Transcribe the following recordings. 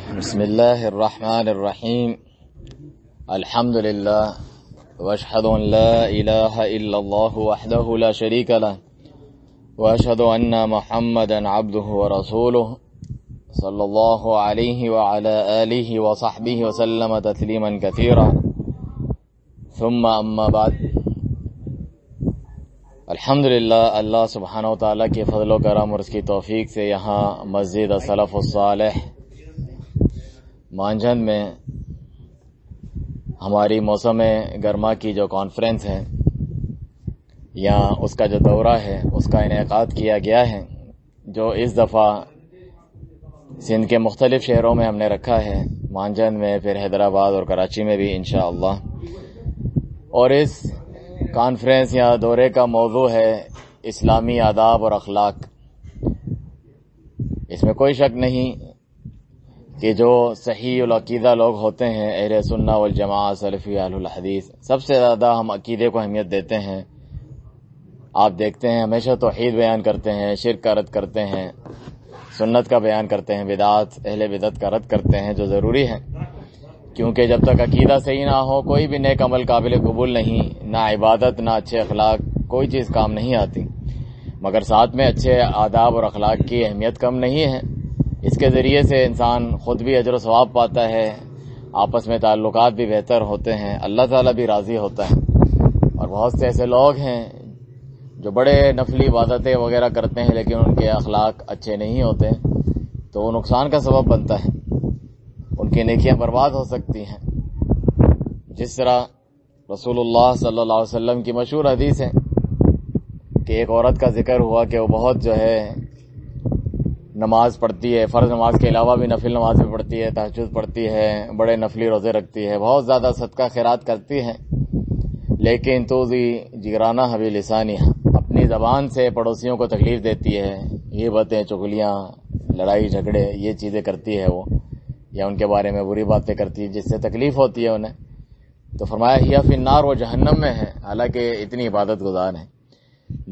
بسم الله الرحمن الرحيم. الحمد لله واشهد ان لا اله الا الله وحده لا شريك له واشهد ان محمدا عبده ورسوله صلى الله عليه وعلى آله وصحبه وسلم تسليما كثيرا ثم اما بعد. الحمدللہ اللہ سبحانہ و تعالیٰ کے فضل و کرم اور اس کی توفیق سے یہاں مسجد السلف الصالح مانجھند میں ہماری موسم گرما کی جو کانفرنس ہے یا اس کا جو دورہ ہے اس کا انعقاد کیا گیا ہے، جو اس دفعہ سندھ کے مختلف شہروں میں ہم نے رکھا ہے، مانجھند میں، پھر حیدرآباد اور کراچی میں بھی انشاءاللہ. اور اس کانفرنس یا دورے کا موضوع ہے اسلامی آداب اور اخلاق. اس میں کوئی شک نہیں کہ جو صحیح العقیدہ لوگ ہوتے ہیں، اہل سنہ والجماعہ، سلفی اہل الحدیث، سب سے زیادہ ہم عقیدے کو اہمیت دیتے ہیں. آپ دیکھتے ہیں ہمیشہ توحید بیان کرتے ہیں، شرک کا رد کرتے ہیں، سنت کا بیان کرتے ہیں، بدعات، اہل بدعت کا رد کرتے ہیں، جو ضروری ہے، کیونکہ جب تک عقیدہ صحیح نہ ہو کوئی بھی نیک عمل قابل قبول نہیں، نہ عبادت نہ اچھے اخلاق، کوئی چیز کام نہیں آتی. مگر ساتھ میں اچھے آداب اور اخلاق کی اہمیت کم نہیں ہے. اس کے ذریعے سے انسان خود بھی اجر و ثواب پاتا ہے، آپس میں تعلقات بھی بہتر ہوتے ہیں، اللہ تعالیٰ بھی راضی ہوتا ہے. اور بہت سے ایسے لوگ ہیں جو بڑے نفلی عبادتیں وغیرہ کرتے ہیں لیکن ان کے اخلاق اچھے نہیں ہوتے، تو وہ نقصان کا سبب بنتا ہے، ان کی نیکیاں برباد ہو سکتی ہیں. جس طرح رسول اللہ صلی اللہ علیہ وسلم کی مشہور حدیث ہے کہ ایک عورت کا ذکر ہوا کہ وہ بہت جو ہے نماز پڑھتی ہے، فرض نماز کے علاوہ بھی نفل نماز بھی پڑھتی ہے، تہجد پڑھتی ہے، بڑے نفلی روزے رکھتی ہے، بہت زیادہ صدقہ خیرات کرتی ہے، لیکن توذی جیرانہ بلسانہ، اپنی زبان سے پڑوسیوں کو تکلیف دیتی ہے، غیبتیں، چغلیاں، لڑائی جھگڑے، یہ چیزیں کرتی ہے وہ، یا ان کے بارے میں بری باتیں کرتی ہے جس سے تکلیف ہوتی ہے انہیں. تو فرمایا ہی فی النار، وہ جہنم میں ہے، حالانکہ اتنی عبادت گزار ہے.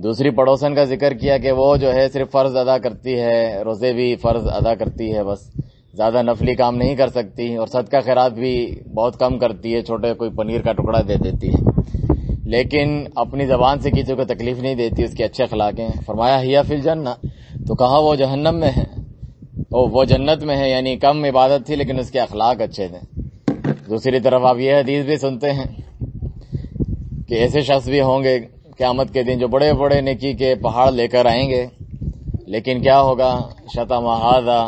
دوسری پڑوسن کا ذکر کیا کہ وہ جو ہے صرف فرض ادا کرتی ہے، روزے بھی فرض ادا کرتی ہے، بس زیادہ نفلی کام نہیں کر سکتی، اور صدقہ خیرات بھی بہت کم کرتی ہے، چھوٹے کوئی پنیر کا ٹکڑا دے دیتی ہے، لیکن اپنی زبان سے کسی کو تکلیف نہیں دیتی، اس کے اچھے اخلاق ہیں. فرمایا ہی فی الجنہ، تو کہا وہ جہنم میں ہے، وہ جنت میں ہے، یعنی کم عبادت تھی لیکن اس کے اخلاق اچھے تھے. دوسری طرف آپ یہ حدیث بھی سنتے ہیں کہ ایسے شخص بھی ہوں گے قیامت کے دن جو بڑے بڑے نیکی کے پہاڑ لے کر آئیں گے، لیکن کیا ہوگا؟ شتم ھذا،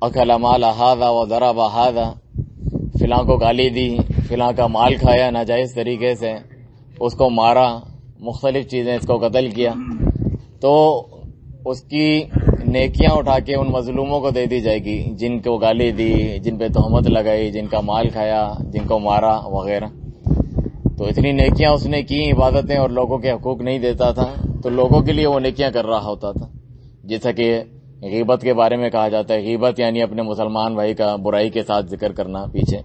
اکل مال ھذا وضرب ھذا، فلاں کو گالی دی، فلاں کا مال کھایا ناجائز طریقے سے، اس کو مارا، مختلف چیزیں، اس کو قتل کیا. تو اس کی نیکیاں اٹھا کے ان مظلوموں کو دے دی جائے گی جن کو گالی دی، جن پہ تہمت لگائی، جن کا مال کھایا، جن کو مارا وغیرہ. تو اتنی نیکیاں اس نے کی، عبادتیں، اور لوگوں کے حقوق نہیں دیتا تھا، تو لوگوں کے لیے وہ نیکیاں کر رہا ہوتا تھا. جیسا کہ غیبت کے بارے میں کہا جاتا ہے، غیبت یعنی اپنے مسلمان بھائی کا برائی کے ساتھ ذکر کرنا پیچھے،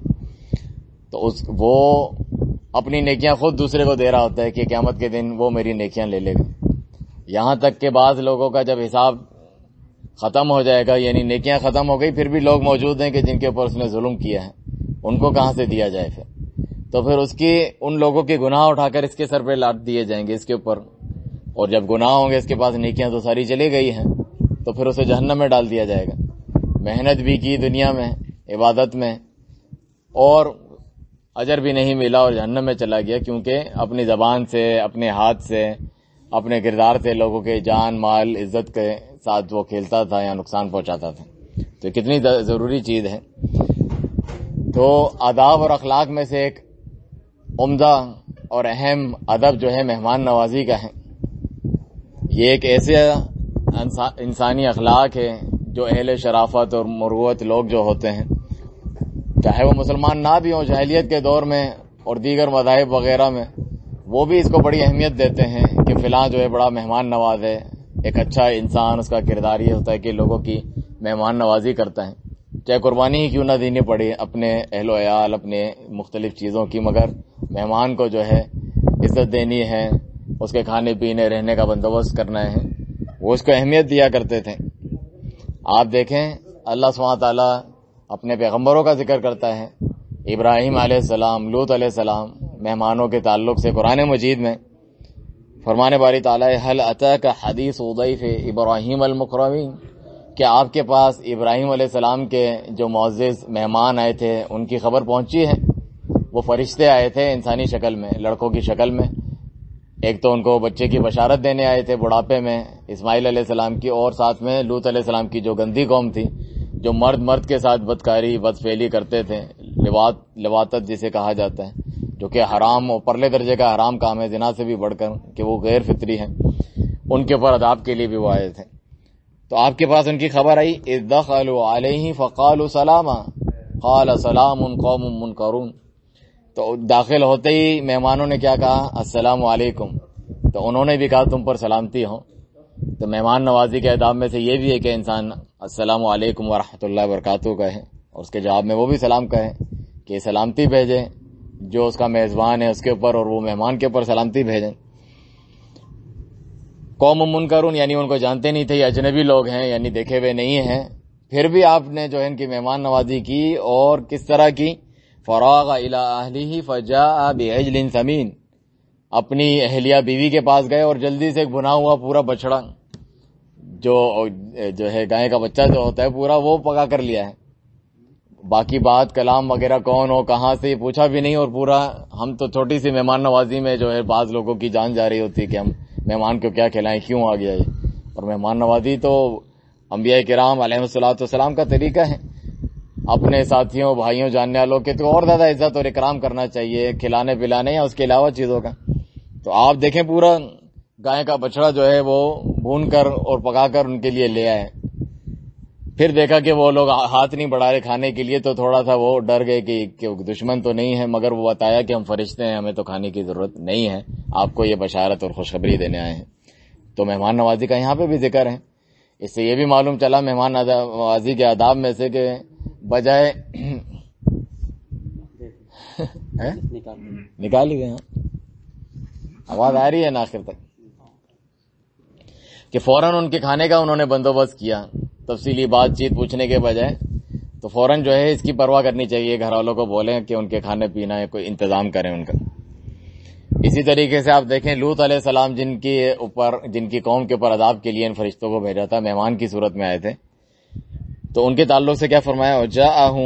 تو وہ اپنی نیکیاں خود دوسرے کو دے رہا ہوتا ہے کہ قیامت کے دن وہ میری نیکیاں لے لے گا. یہاں تک کہ بعض لوگوں کا جب حساب ختم ہو جائے گا، یعنی نیکیاں ختم ہو گئی، پھر بھی لوگ موجود ہیں کہ جن کے اوپر اس نے ظلم کیا ہے، ان کو کہاں سے دیا جائے؟ تو پھر اس کی ان لوگوں کے گناہ اٹھا کر اس کے سر پہ لاٹ دیے جائیں گے، اس کے اوپر. اور جب گناہ ہوں گے، اس کے پاس نیکیاں تو ساری چلی گئی ہیں، تو پھر اسے جہنم میں ڈال دیا جائے گا. محنت بھی کی دنیا میں، عبادت میں، اور اجر بھی نہیں ملا اور جہنم میں چلا گیا، کیونکہ اپنی زبان سے، اپنے ہاتھ سے، اپنے کردار سے لوگوں کے جان، مال، عزت کے ساتھ وہ کھیلتا تھا یا نقصان پہنچاتا تھا. تو کتنی ضروری چیز ہے. تو آداب اور اخلاق میں سے ایک عمدہ اور اہم ادب جو ہے مہمان نوازی کا ہے. یہ ایک ایسے انسانی اخلاق ہے جو اہل شرافت اور مروت لوگ جو ہوتے ہیں، چاہے وہ مسلمان نہ بھی ہوں، جاہلیت کے دور میں اور دیگر مذاہب وغیرہ میں، وہ بھی اس کو بڑی اہمیت دیتے ہیں کہ فلاں جو ہے بڑا مہمان نواز ہے. ایک اچھا انسان، اس کا کردار یہ ہوتا ہے کہ لوگوں کی مہمان نوازی کرتا ہے، چاہے قربانی ہی کیوں نہ دینی پڑے اپنے اہل و عیال، اپنے مختلف چیزوں کی، مگر مہمان کو جو ہے عزت دینی ہے، اس کے کھانے پینے رہنے کا بندوبست کرنا ہے، وہ اس کو اہمیت دیا کرتے تھے. آپ دیکھیں اللہ سبحانہ تعالیٰ اپنے پیغمبروں کا ذکر کرتا ہے، ابراہیم علیہ السلام، لوط علیہ السلام، مہمانوں کے تعلق سے قرآن مجید میں فرمانے باری تعالیٰ حل اتاک حدیث ضیف ابراہیم المکرمین، کہ آپ کے پاس ابراہیم علیہ السلام کے جو معزز مہمان آئے تھے ان کی خبر پہنچی ہے؟ وہ فرشتے آئے تھے انسانی شکل میں، لڑکوں کی شکل میں، ایک تو ان کو بچے کی بشارت دینے آئے تھے بڑھاپے میں اسماعیل علیہ السلام کی، اور ساتھ میں لوط علیہ السلام کی جو گندی قوم تھی، جو مرد کے ساتھ بدکاری بدفعلی کرتے تھے، لواطت جسے کہا جاتا ہے، جو کہ حرام اور پرلے درجے کا حرام کام ہے، زنا سے بھی بڑھ کر کہ وہ غیر فطری ہیں، ان کے اوپر عذاب کے لیے بھی وہ آئے تھے۔ تو آپ کے پاس ان کی خبر آئی، اذ دخلوا علیہ فقالوا سلاما قال سلام قوم منکرون، تو داخل ہوتے ہی مہمانوں نے کیا کہا؟ السلام علیکم، تو انہوں نے بھی کہا تم پر سلامتی ہو۔ تو مہمان نوازی کے آداب میں سے یہ بھی ہے کہ انسان السلام علیکم ورحمۃ اللہ وبرکاتہ کہے، اور اس کے جواب میں وہ بھی سلام کہے کہ سلامتی بھیجے جو اس کا میزبان ہے اس کے اوپر، اور وہ مہمان کے اوپر سلامتی بھیجیں۔ قوم منکرون یعنی ان کو جانتے نہیں تھے، یہ اجنبی لوگ ہیں، یعنی دیکھے ہوئے نہیں ہیں، پھر بھی آپ نے جو ہے ان کی مہمان نوازی کی، اور کس طرح کی؟ فراغ الی اہلہ فجاء بعجل سمین، اپنی اہلیہ بیوی کے پاس گئے اور جلدی سے ایک بھنا ہوا پورا بچڑا جو ہے گائے کا بچہ جو ہوتا ہے پورا، وہ پکا کر لیا ہے۔ باقی بات کلام وغیرہ کون ہو کہاں سے پوچھا بھی نہیں، اور پورا ہم تو چھوٹی سی مہمان نوازی میں جو ہے بعض لوگوں کی جان جا رہی ہوتی کہ ہم مہمان کو کیا کھلائیں، کیوں آ گیا یہ، اور مہمان نوازی تو انبیاء کرام علیہ الصلوۃ والسلام کا طریقہ ہے، اپنے ساتھیوں بھائیوں جاننے والوں کے تو اور زیادہ عزت اور اکرام کرنا چاہیے، کھلانے پلانے یا اس کے علاوہ چیزوں کا۔ تو آپ دیکھیں پورا گائے کا بچڑا جو ہے وہ بھون کر اور پکا کر ان کے لیے لے آئے، پھر دیکھا کہ وہ لوگ ہاتھ نہیں بڑھا رہے کھانے کے لیے، تو تھوڑا سا وہ ڈر گئے کہ دشمن تو نہیں ہے، مگر وہ بتایا کہ ہم فرشتے ہیں، ہمیں تو کھانے کی ضرورت نہیں ہے، آپ کو یہ بشارت اور خوشخبری دینے آئے ہیں۔ تو مہمان نوازی کا یہاں پہ بھی ذکر ہے۔ اس سے یہ بھی معلوم چلا مہمان نوازی کے آداب میں سے کہ بجائے نکال ہی گئے، آواز آ رہی ہے نا آخر تک، کہ فوراً ان کے کھانے کا انہوں نے بندوبست کیا، تفصیلی بات چیت پوچھنے کے بجائے، تو فوراً جو ہے اس کی پرواہ کرنی چاہیے، گھر والوں کو بولیں کہ ان کے کھانے پینا ہے کوئی انتظام کریں ان کا۔ اسی طریقے سے آپ دیکھیں لوط علیہ السلام جن کی قوم کے اوپر عذاب کے لیے ان فرشتوں کو بھیجا تھا، مہمان کی صورت میں آئے تھے، تو ان کے تعلق سے کیا فرمایا؟ وَجَاءَهُ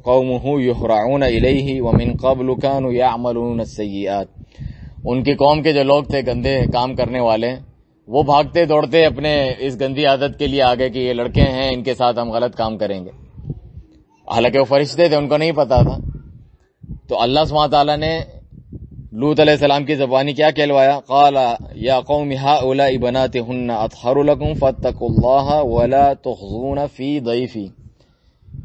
قَوْمُهُ يُهْرَعُونَ إِلَيْهِ وَمِن قَبْلُ كَانُوا يَعْمَلُونَ السَّيِّئَاتِ، ان کی قوم کے جو لوگ تھے گندے کام کرنے والے، وہ بھاگتے دوڑتے اپنے اس گندی عادت کے لیے آگے کہ یہ لڑکے ہیں ان کے ساتھ ہم غلط کام کریں گے، حالانکہ وہ فرشتے تھے، ان کو نہیں پتا تھا۔ تو اللہ سبحانہ تعالیٰ نے لوط علیہ السلام کی زبانی کیا کہلوایا؟ قال یا قوم هؤلاء بناتهن اطهر لكم فاتقوا الله ولا تخزون في ضيفي،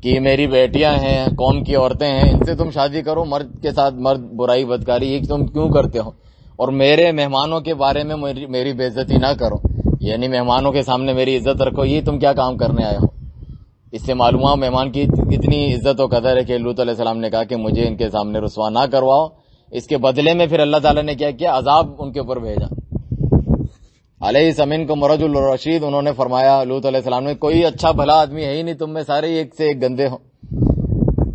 کہ میری بیٹیاں ہیں، قوم کی عورتیں ہیں، ان سے تم شادی کرو، مرد کے ساتھ مرد برائی بدکاری یہ تم کیوں کرتے ہو، اور میرے مہمانوں کے بارے میں میری بے عزتی نہ کرو، یعنی مہمانوں کے سامنے میری عزت رکھو، یہ تم کیا کام کرنے آئے ہو۔ اس سے معلوم ہوا مہمان کی کتنی عزت و قدر ہے کہ لوط علیہ السلام نے کہا کہ مجھے ان کے سامنے رسوا نہ کرواؤ۔ اس کے بدلے میں پھر اللہ تعالیٰ نے کیا کیا؟ عذاب ان کے اوپر بھیجا۔ علیہ منکم رجل رشید، انہوں نے فرمایا لوط علیہ السلام نے کوئی اچھا بھلا آدمی ہے ہی نہیں، تم میں سارے ایک سے ایک گندے ہو۔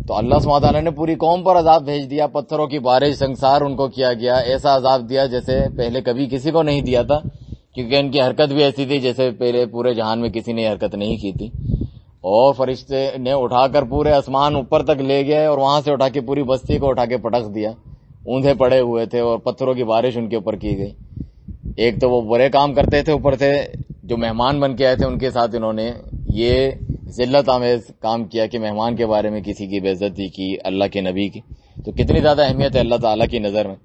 تو اللہ سبحانہ تعالیٰ نے پوری قوم پر عذاب بھیج دیا، پتھروں کی بارش، سنگسار ان کو کیا گیا، ایسا عذاب دیا جیسے پہلے کبھی کسی کو نہیں دیا تھا، کیونکہ ان کی حرکت بھی ایسی تھی جیسے پہلے پورے جہان میں کسی نے حرکت نہیں کی تھی۔ اور فرشتے نے اٹھا کر پورے آسمان اوپر تک لے گئے، اور وہاں سے اٹھا کے پوری بستی کو اٹھا کے پٹخ دیا، اوندھے پڑے ہوئے تھے اور پتھروں کی بارش ان کے اوپر کی گئی۔ ایک تو وہ برے کام کرتے تھے، اوپر سے جو مہمان بن کے آئے تھے ان کے ساتھ انہوں نے یہ ذلت آمیز کام کیا کہ مہمان کے بارے میں کسی کی بے عزتی کی، اللہ کے نبی کی، تو کتنی زیادہ اہمیت ہے اللہ تعالیٰ کی نظر میں۔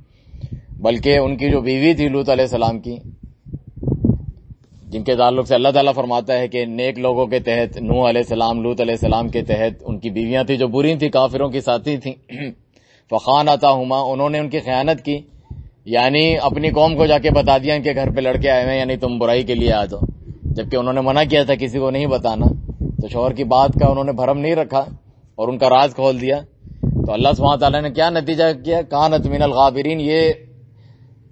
بلکہ ان کی جو بیوی تھی لوط علیہ السلام کی، جن کے تعلق سے اللہ تعالیٰ فرماتا ہے کہ نیک لوگوں کے تحت نوح علیہ السلام، لوط علیہ السلام کے تحت ان کی بیویاں تھیں جو بری تھیں، کافروں کی ساتھی تھیں، فخانتاہما، انہوں نے ان کی خیانت کی، یعنی اپنی قوم کو جا کے بتا دیا ان کے گھر پہ لڑکے آئے ہیں، یعنی تم برائی کے لیے آ جاؤ، جبکہ انہوں نے منع کیا تھا کسی کو نہیں بتانا، تو شوہر کی بات کا انہوں نے بھرم نہیں رکھا اور ان کا راز کھول دیا۔ تو اللہ سبحانہ تعالیٰ نے کیا نتیجہ کیا؟ کانت من الغابرین، یہ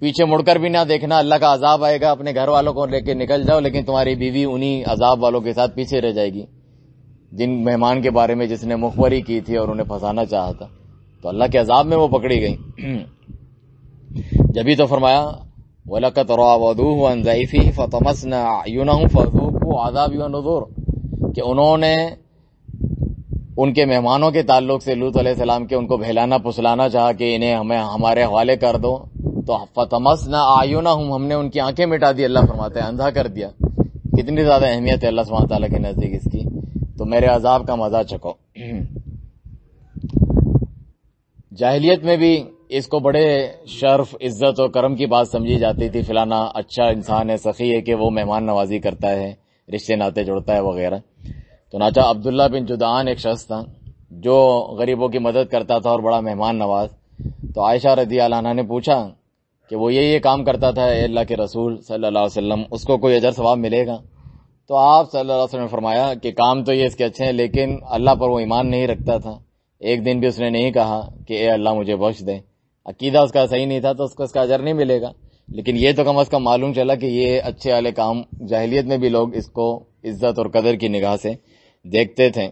پیچھے مڑ کر بھی نہ دیکھنا، اللہ کا عذاب آئے گا، اپنے گھر والوں کو لے کے نکل جاؤ، لیکن تمہاری بیوی انہی عذاب والوں کے ساتھ پیچھے رہ جائے گی۔ جن مہمان کے بارے میں جس نے مخبری کی تھی اور انہیں پھنسانا چاہا تھا، تو اللہ کے عذاب میں وہ پکڑی گئی۔ جبھی تو فرمایا وَلَقَدْ رَاوَدُوهُ عَنْ ضَيْفِهِ فَطَمَسْنَا أَعْيُنَهُمْ فَذُوقُوا عَذَابِي وَنُذُرِ، کہ انہوں نے ان کے مہمانوں کے تعلق سے لوط علیہ السلام کے ان کو بہلانا پھسلانا چاہا کہ انہیں ہمیں ہمارے حوالے کر دو، تو فَطَمَسْنَا أَعْيُنَهُمْ، ہم نے ان کی آنکھیں مٹا دی، اللہ فرماتے ہیں اندھا کر دیا۔ کتنی زیادہ اہمیت ہے اللہ سبحانہ تعالیٰ کے نزدیک اس کی، تو میرے عذاب کا مزہ چکھو۔ جاہلیت میں بھی اس کو بڑے شرف، عزت اور کرم کی بات سمجھی جاتی تھی، فلانا اچھا انسان ہے، سخی ہے کہ وہ مہمان نوازی کرتا ہے، رشتے ناطے جوڑتا ہے وغیرہ۔ تو ناچا عبداللہ بن جدعان ایک شخص تھا جو غریبوں کی مدد کرتا تھا اور بڑا مہمان نواز۔ تو عائشہ رضی اللہ عنہا نے پوچھا کہ وہ یہ کام کرتا تھا، اے اللہ کے رسول صلی اللہ علیہ وسلم، اس کو کوئی اجر ثواب ملے گا؟ تو آپ صلی اللہ علیہ وسلم نے فرمایا کہ کام تو یہ اس کے اچھے ہیں، لیکن اللہ پر وہ ایمان نہیں رکھتا تھا۔ ایک دن بھی اس نے نہیں کہا کہ اے اللہ مجھے بخش دے، عقیدہ اس کا صحیح نہیں تھا تو اس کو اس کا اجر نہیں ملے گا۔ لیکن یہ تو کم از کم معلوم چلا کہ یہ اچھے والے کام جاہلیت میں بھی لوگ اس کو عزت اور قدر کی نگاہ سے دیکھتے تھے۔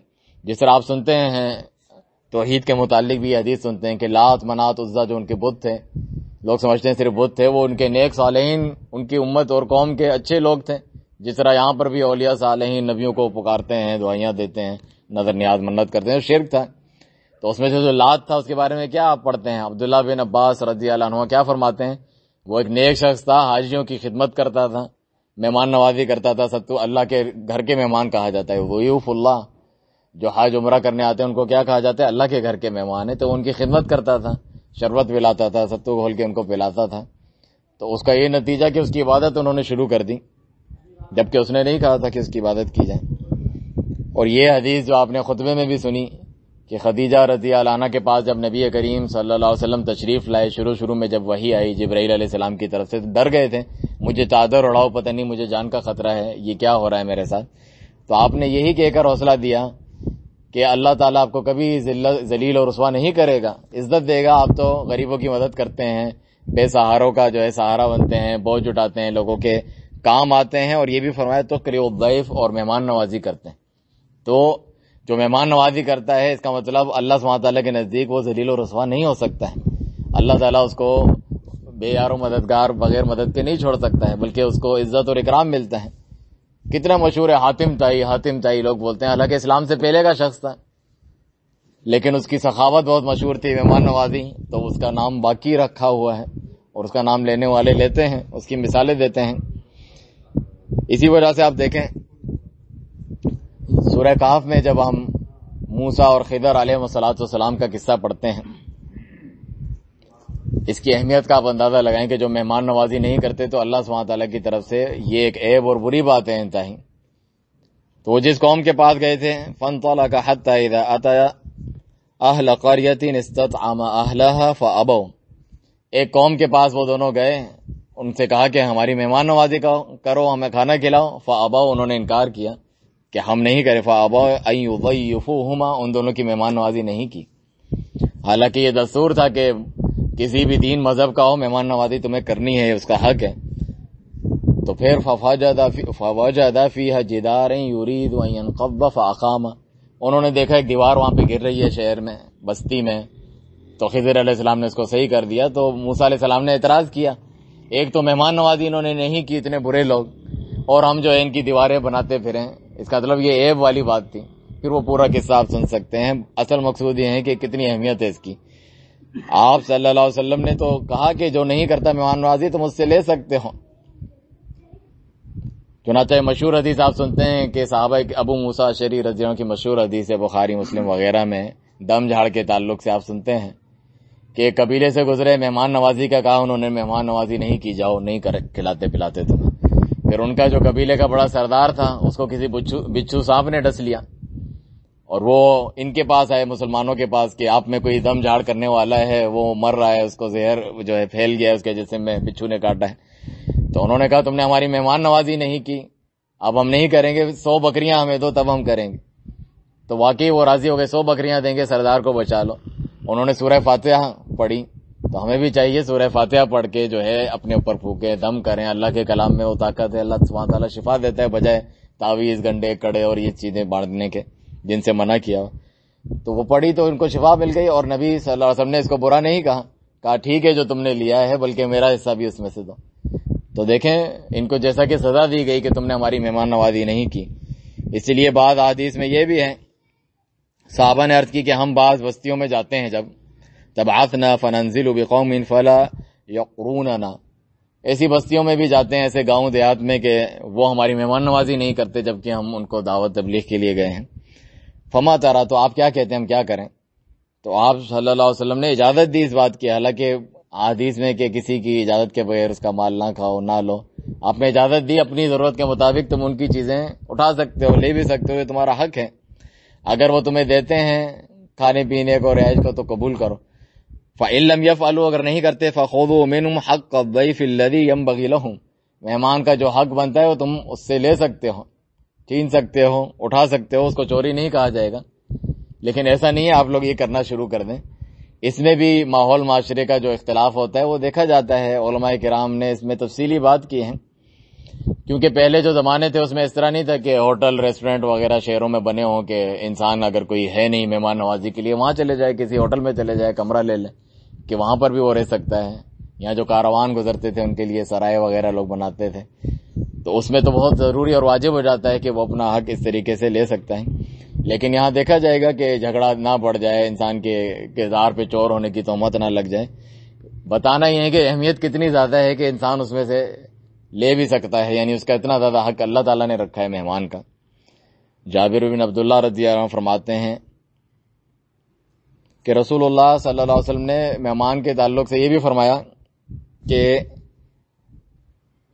جس طرح آپ سنتے ہیں توحید کے متعلق بھی حدیث سنتے ہیں کہ لات، منات، عزا جو ان کے بت تھے، لوگ سمجھتے ہیں صرف بت تھے، وہ ان کے نیک صالحین، ان کی امت اور قوم کے اچھے لوگ تھے۔ جس طرح یہاں پر بھی اولیاء صالحین نبیوں کو پکارتے ہیں، دعائیاں دیتے ہیں، نظر نیاز منت کرتے ہیں، شرک تھا۔ تو اس میں سے جو لات تھا اس کے بارے میں کیا آپ پڑھتے ہیں؟ عبداللہ بن عباس رضی اللہ عنہ کیا فرماتے ہیں؟ وہ ایک نیک شخص تھا، حاجیوں کی خدمت کرتا تھا، مہمان نوازی کرتا تھا، ستو اللہ کے گھر کے مہمان کہا جاتا ہے، ضیوف اللہ، جو حج عمرہ کرنے آتے ہیں ان کو کیا کہا جاتا ہے؟ اللہ کے گھر کے مہمان ہیں۔ تو ان کی خدمت کرتا تھا، شربت پلاتا تھا، ستو گھول کے ان کو پلاتا تھا۔ تو اس کا یہ نتیجہ کہ اس کی عبادت انہوں نے شروع کر دی، جبکہ اس نے نہیں کہا تھا کہ اس کی عبادت کی جائے۔ اور یہ حدیث جو آپ نے خطبے میں بھی سنی کہ خدیجہ رضی اللہ عنہ کے پاس جب نبی کریم صلی اللہ علیہ وسلم تشریف لائے، شروع میں جب وحی آئی جبرائیل علیہ السلام کی طرف سے، ڈر گئے تھے، مجھے چادر اڑاؤ، پتہ نہیں مجھے جان کا خطرہ ہے، یہ کیا ہو رہا ہے میرے ساتھ۔ تو آپ نے یہی کہہ کر حوصلہ دیا کہ اللہ تعالیٰ آپ کو کبھی ذلیل اور رسوا نہیں کرے گا، عزت دے گا۔ آپ تو غریبوں کی مدد کرتے ہیں، بے سہاروں کا جو ہے سہارا بنتے ہیں، بوجھ اٹھاتے ہیں، لوگوں کے کام آتے ہیں، اور یہ بھی فرمایا تو قریب الضیف، اور مہمان نوازی کرتے ہیں۔ تو جو مہمان نوازی کرتا ہے اس کا مطلب اللہ سبحانہ تعالیٰ کے نزدیک وہ ذلیل و رسوا نہیں ہو سکتا ہے۔ اللہ تعالیٰ اس کو بے یار و مددگار بغیر مدد کے نہیں چھوڑ سکتا ہے، بلکہ اس کو عزت اور اکرام ملتا ہے۔ کتنا مشہور ہے حاتم تائی لوگ بولتے ہیں، حالانکہ اسلام سے پہلے کا شخص تھا، لیکن اس کی سخاوت بہت مشہور تھی، مہمان نوازی، تو اس کا نام باقی رکھا ہوا ہے، اور اس کا نام لینے والے لیتے ہیں، اس کی مثالیں دیتے ہیں۔ اسی وجہ سے آپ دیکھیں سورہ کہف میں جب ہم موسیٰ اور خضر علیہ السلام کا قصہ پڑھتے ہیں، اس کی اہمیت کا آپ اندازہ لگائیں کہ جو مہمان نوازی نہیں کرتے تو اللہ سبحانہ تعالیٰ کی طرف سے یہ ایک عیب اور بری بات ہے انتہائی۔ تو وہ جس قوم کے پاس گئے تھے، فانطلق حتى اذا اتى اہل قریۃ استطعم اہلها فابوا، ایک قوم کے پاس وہ دونوں گئے، ان سے کہا کہ ہماری مہمان نوازی کرو، ہمیں کھانا کھلاؤ، فابوا، انہوں نے انکار کیا کہ ہم نہیں کریں، فابوا ان یضیفوہما، ان دونوں کی مہمان نوازی نہیں کی۔ حالانکہ یہ دستور تھا کہ کسی بھی دین مذہب کا ہو، مہمان نوازی تمہیں کرنی ہے، اس کا حق ہے۔ تو پھر فوجد فیہا جدارا یرید ان ینقض فاقام، انہوں نے دیکھا ایک دیوار وہاں پہ گر رہی ہے شہر میں، بستی میں، تو خضر علیہ السلام نے اس کو صحیح کر دیا۔ تو موسیٰ علیہ السلام نے اعتراض کیا، ایک تو مہمان نوازی انہوں نے نہیں کی، اتنے برے لوگ، اور ہم جو ہے ان کی دیواریں بناتے پھریں، اس کا مطلب یہ عیب والی بات تھی۔ پھر وہ پورا قصہ آپ سن سکتے ہیں۔ اصل مقصود یہ ہے کہ کتنی اہمیت ہے اس کی۔ آپ صلی اللہ علیہ وسلم نے تو کہا کہ جو نہیں کرتا مہمان نوازی تم اس سے لے سکتے ہو۔ چنانچہ مشہور حدیث آپ سنتے ہیں کہ صحابہ ابو موسیٰ اشعری رضی اللہ عنہ کی مشہور حدیث ہے، بخاری مسلم وغیرہ میں، دم جھاڑ کے تعلق سے آپ سنتے ہیں کہ ایک قبیلے سے گزرے، مہمان نوازی کا کہا، انہوں نے مہمان نوازی نہیں کی، جاؤ نہیں کھلاتے پلاتے تمہیں۔ پھر ان کا جو قبیلے کا بڑا سردار تھا، اس کو کسی بچھو سانپ نے ڈس لیا، اور وہ ان کے پاس آئے، مسلمانوں کے پاس، کہ آپ میں کوئی دم جھاڑ کرنے والا ہے، وہ مر رہا ہے، اس کو زہر جو ہے پھیل گیا ہے اس کے جسم میں، بچھو نے کاٹا ہے۔ تو انہوں نے کہا تم نے ہماری مہمان نوازی نہیں کی، اب ہم نہیں کریں گے، 100 بکریاں ہمیں دو تب ہم کریں گے۔ تو واقعی وہ راضی ہو گئے، 100 بکریاں دیں گے، سردار کو بچا لو۔ انہوں نے سورہ فاتحہ پڑھی، تو ہمیں بھی چاہیے سورہ فاتحہ پڑھ کے جو ہے اپنے اوپر پھونکے، دم کریں، اللہ کے کلام میں وہ طاقت ہے، اللہ سبحانہ تعالیٰ شفا دیتا ہے بجائے تعویذ، گنڈے، کڑے اور یہ چیزیں باندھنے کے۔ جن سے منع کیا. تو وہ پڑھی تو ان کو شفا مل گئی, اور نبی صلی اللہ علیہ وسلم نے اس کو برا نہیں کہا ٹھیک ہے جو تم نے لیا ہے, بلکہ میرا حصہ بھی اس میں سے دو. تو دیکھیں ان کو جیسا کہ سزا دی گئی کہ تم نے ہماری مہمان نوازی نہیں کی. اسی لیے بعض احادیث میں یہ بھی ہے, صحابہ نے عرض کی کہ ہم بعض بستیوں میں جاتے ہیں, جب تبعثنا فننزل بقوم فلا یقروننا, ایسی بستیوں میں بھی جاتے ہیں, ایسے گاؤں دیہات میں کہ وہ ہماری مہمان نوازی نہیں کرتے جبکہ ہم ان کو دعوت تبلیغ کے لیے گئے ہیں. فما ترى, تو آپ کیا کہتے ہیں ہم کیا کریں؟ تو آپ صلی اللہ علیہ وسلم نے اجازت دی اس بات کی, حالانکہ حدیث میں کہ کسی کی اجازت کے بغیر اس کا مال نہ کھاؤ نہ لو, آپ نے اجازت دی اپنی ضرورت کے مطابق تم ان کی چیزیں اٹھا سکتے ہو, لے بھی سکتے ہو, یہ تمہارا حق ہے. اگر وہ تمہیں دیتے ہیں کھانے پینے کو رہائش کو تو قبول کرو. فَإِن لَّمْ يَفْعَلُوا, اگر نہیں کرتے فَخُذُوا مِنْهُمْ حَقَّ الضَّيْفِ الَّذِي يَنبَغِي لَهُمْ, مہمان کا جو حق بنتا ہے وہ تم اس سے لے سکتے ہو, چھین سکتے ہو, اٹھا سکتے ہو, اس کو چوری نہیں کہا جائے گا. لیکن ایسا نہیں ہے آپ لوگ یہ کرنا شروع کر دیں. اس میں بھی ماحول معاشرے کا جو اختلاف ہوتا ہے وہ دیکھا جاتا ہے. علماء کرام نے اس میں تفصیلی بات کی ہے, کیونکہ پہلے جو زمانے تھے اس میں اس طرح نہیں تھا کہ ہوٹل ریسٹورنٹ وغیرہ شہروں میں بنے ہوں کہ انسان اگر کوئی ہے نہیں مہمان نوازی کے لیے وہاں چلے جائے, کسی ہوٹل میں چلے جائے, کمرہ لے لے کہ وہاں پر بھی وہ رہ سکتا ہے. یہاں جو کاروان گزرتے تھے ان کے لیے سرائے وغیرہ لوگ بناتے تھے, تو اس میں تو بہت ضروری اور واجب ہو جاتا ہے کہ وہ اپنا حق اس طریقے سے لے سکتا ہے. لیکن یہاں دیکھا جائے گا کہ جھگڑا نہ بڑھ جائے, انسان کے کردار پہ چور ہونے کی تہمت نہ لگ جائے. بتانا یہ ہے کہ اہمیت کتنی زیادہ ہے کہ انسان اس میں سے لے بھی سکتا ہے, یعنی اس کا اتنا زیادہ حق اللہ تعالیٰ نے رکھا ہے مہمان کا. جابر بن عبداللہ رضی اللہ عنہ فرماتے ہیں کہ رسول اللہ صلی اللہ علیہ وسلم نے مہمان کے تعلق سے یہ بھی فرمایا کہ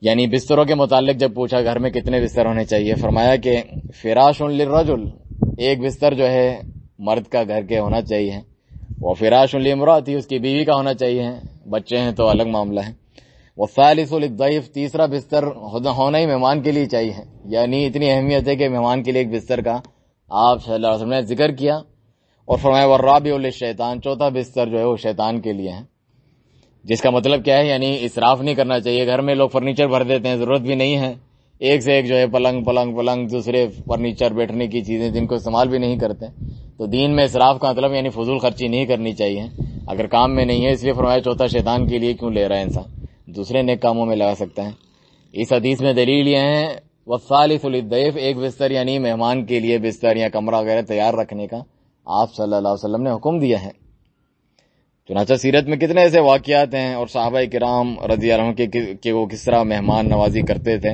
یعنی بستروں کے متعلق جب پوچھا گھر میں کتنے بستر ہونے چاہیے, فرمایا کہ فراش للرجل, ایک بستر جو ہے مرد کا گھر کے ہونا چاہیے, وہ فراش لامرأتی, اس کی بیوی کا ہونا چاہیے, بچے ہیں تو الگ معاملہ ہے. والثالث للضیف, تیسرا بستر ہونا ہی مہمان کے لیے چاہیے. یعنی اتنی اہمیت ہے کہ مہمان کے لیے ایک بستر کا آپ صلی اللہ علیہ وسلم نے ذکر کیا. اور فرمایا والرابع للشیطان, چوتھا بستر جو ہے وہ شیطان کے لیے ہے. جس کا مطلب کیا ہے, یعنی اسراف نہیں کرنا چاہیے. گھر میں لوگ فرنیچر بھر دیتے ہیں, ضرورت بھی نہیں ہے, ایک سے ایک جو ہے پلنگ دوسرے فرنیچر بیٹھنے کی چیزیں جن کو استعمال بھی نہیں کرتے. تو دین میں اسراف کا مطلب یعنی فضول خرچی نہیں کرنی چاہیے اگر کام میں نہیں ہے. اس لیے فرمایا چوتھا شیطان کے لیے کیوں لے رہا ہے, انسان دوسرے نیک کاموں میں لگا سکتا ہے. اس حدیث میں دلیل یہ ہے والثالث للضیف, ایک بستر یعنی مہمان کے لیے بستر یا کمرہ وغیرہ تیار رکھنے کا آپ صلی اللہ علیہ وسلم نے حکم دیا ہے. چنانچہ سیرت میں کتنے ایسے واقعات ہیں اور صحابہ کرام رضی اللہ عنہ کہ وہ کس طرح مہمان نوازی کرتے تھے.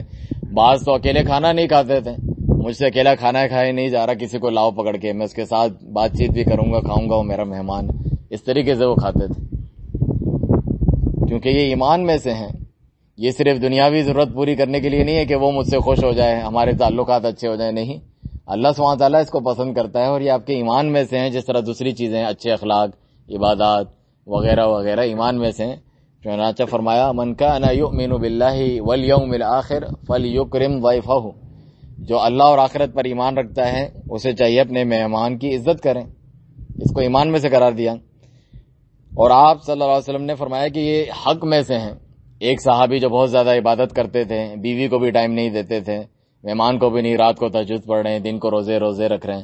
بعض تو اکیلے کھانا نہیں کھاتے تھے, مجھ سے اکیلا کھانا کھائے نہیں جا رہا, کسی کو لاؤ پکڑ کے, میں اس کے ساتھ بات چیت بھی کروں گا, کھاؤں گا, وہ میرا مہمان. اس طریقے سے وہ کھاتے تھے, کیونکہ یہ ایمان میں سے ہیں. یہ صرف دنیاوی ضرورت پوری کرنے کے لیے نہیں ہے کہ وہ مجھ سے خوش ہو جائے, ہمارے تعلقات اچھے ہو جائیں, نہیں. اللہ سبحانہ وتعالیٰ اس کو پسند کرتا ہے اور یہ آپ کے ایمان میں سے ہیں, جس طرح دوسری چیزیں اچھے اخلاق, عبادات وغیرہ وغیرہ ایمان میں سے ہیں. چنانچہ فرمایا من کان یؤمن باللہ والیوم الآخر فلیکرم ضیفہ, جو اللہ اور آخرت پر ایمان رکھتا ہے اسے چاہیے اپنے مہمان کی عزت کریں. اس کو ایمان میں سے قرار دیا. اور آپ صلی اللہ علیہ وسلم نے فرمایا کہ یہ حق میں سے ہیں. ایک صحابی جو بہت زیادہ عبادت کرتے تھے, بیوی کو بھی ٹائم نہیں دیتے تھے, مہمان کو بھی نہیں, رات کو تہجد پڑھ رہے ہیں, دن کو روزے رکھ رہے ہیں,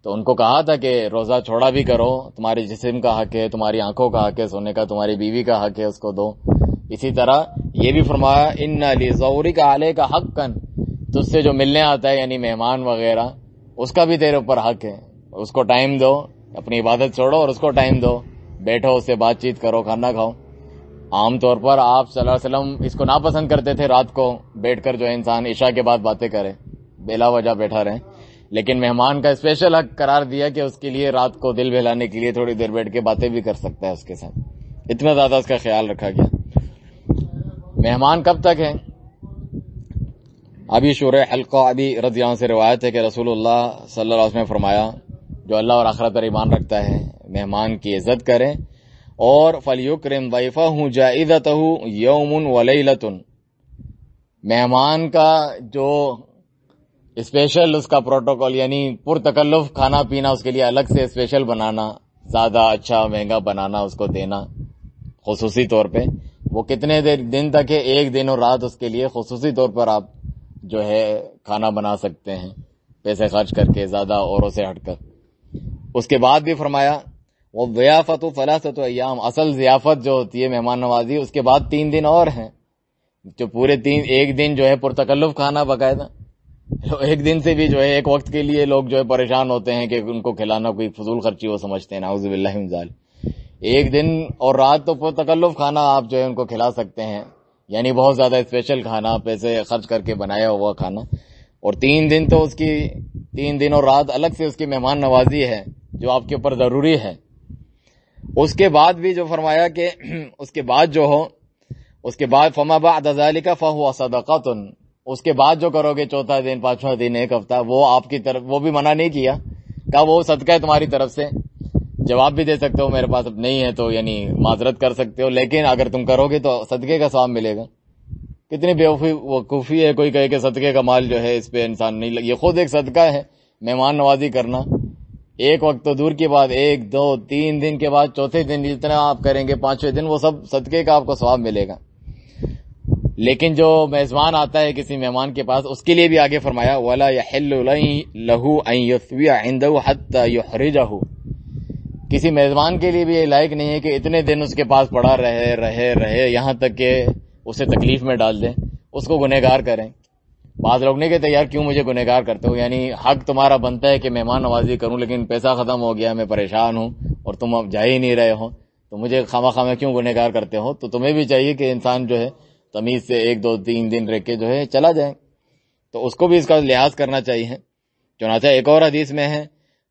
تو ان کو کہا تھا کہ روزہ چھوڑا بھی کرو, تمہارے جسم کا حق ہے, تمہاری آنکھوں کا حق ہے سونے کا, تمہاری بیوی کا حق ہے اس کو دو. اسی طرح یہ بھی فرمایا ان لزورک علیک حقا, تجھ سے جو ملنے آتا ہے یعنی مہمان وغیرہ, اس کا بھی تیرے اوپر حق ہے, اس کو ٹائم دو, اپنی عبادت چھوڑو اور اس کو ٹائم دو, بیٹھو اس سے بات چیت کرو, کھانا کھاؤ. عام طور پر آپ صلی اللہ علیہ وسلم اس کو ناپسند کرتے تھے, رات کو بیٹھ کر جو ہے انسان عشاء کے بعد باتیں کرے, بلا وجہ بیٹھا رہے. لیکن مہمان کا اسپیشل حق قرار دیا کہ اس کے لیے رات کو دل بہلانے کے لیے تھوڑی دیر بیٹھ کے باتیں بھی کر سکتا ہے اس کے ساتھ. اتنا زیادہ اس کا خیال رکھا گیا. مہمان کب تک ہے؟ ابھی شورح حلقہ ابھی رضی اللہ عنہ سے روایت ہے کہ رسول اللہ صلی اللہ علیہ وسلم نے فرمایا جو اللہ اور آخرت پر ایمان رکھتا ہے مہمان کی عزت کرے, اور فلیکرم ضیفہ جائزتہ یوم ولیلۃ, مہمان کا جو اسپیشل اس کا پروٹوکول یعنی پرتکلف کھانا پینا اس کے لیے الگ سے اسپیشل بنانا, زیادہ اچھا مہنگا بنانا, اس کو دینا خصوصی طور پہ, وہ کتنے دن تک ہے, ایک دن اور رات اس کے لیے خصوصی طور پر آپ جو ہے کھانا بنا سکتے ہیں. پیسے خرچ کر کے زیادہ اوروں سے ہٹ کر. اس کے بعد بھی فرمایا وَالضِّيَافَةُ ثَلَاثَةُ أَيَّامٍ، اصل ضیافت جو ہوتی ہے مہمان نوازی، اس کے بعد 3 دن اور ہیں جو پورے 1 دن جو ہے پرتکلف کھانا باقاعدہ. ایک دن سے بھی جو ہے ایک وقت کے لیے لوگ جو ہے پریشان ہوتے ہیں کہ ان کو کھلانا کوئی فضول خرچی وہ سمجھتے ہیں، نعوذ باللہ من ذالک. ایک دن اور رات تو پرتکلف کھانا آپ جو ہے ان کو کھلا سکتے ہیں، یعنی بہت زیادہ اسپیشل کھانا، پیسے خرچ کر کے بنایا ہوا کھانا. اور 3 دن تو اس کی 3 دن اور رات الگ سے اس کی مہمان نوازی ہے جو آپ کے اوپر ضروری ہے. اس کے بعد بھی جو فرمایا کہ اس کے بعد جو ہو، اس کے بعد فما بعد ذلك فهو صدقۃ، اس کے بعد جو کرو گے 4تھا دن 5واں دن 1 ہفتہ، وہ آپ کی طرف، وہ بھی منع نہیں کیا، کہا وہ صدقہ ہے تمہاری طرف سے. جواب بھی دے سکتے ہو میرے پاس اب نہیں ہے تو یعنی معذرت کر سکتے ہو، لیکن اگر تم کرو گے تو صدقے کا ثواب ملے گا. کتنی بیوقوفی ہے کوئی کہے کہ صدقے کا مال جو ہے اس پہ انسان نہیں یہ خود ایک صدقہ ہے مہمان نوازی کرنا. ایک وقت تو دور کی بات، 1 2 3 دن کے بعد 4تھے دن جتنا آپ کریں گے 5ویں دن وہ سب صدقے کا آپ کو ثواب ملے گا. لیکن جو میزبان آتا ہے کسی مہمان کے پاس، اس کے لیے بھی آگے فرمایا وَلَا يَحِلُّ لَهُ أَن يُثْوِيَ عِنْدَهُ حَتَّى يُحْرِجَهُ، کسی میزبان کے لیے بھی یہ لائق نہیں ہے کہ اتنے دن اس کے پاس پڑا رہے یہاں تک کہ اسے تکلیف میں ڈال دیں، اس کو گنہگار کریں. بعض لوگ نہیں کہتے یار کیوں مجھے گنہگار کرتے ہو، یعنی حق تمہارا بنتا ہے کہ مہمان نوازی کروں لیکن پیسہ ختم ہو گیا، میں پریشان ہوں اور تم اب جا ہی نہیں رہے ہو تو مجھے خواہ میں کیوں گنہگار کرتے ہو. تو تمہیں بھی چاہیے کہ انسان جو ہے تمیز سے 1 2 3 دن رہ کے جو ہے چلا جائے، تو اس کو بھی اس کا لحاظ کرنا چاہیے. چنانچہ ایک اور حدیث میں ہے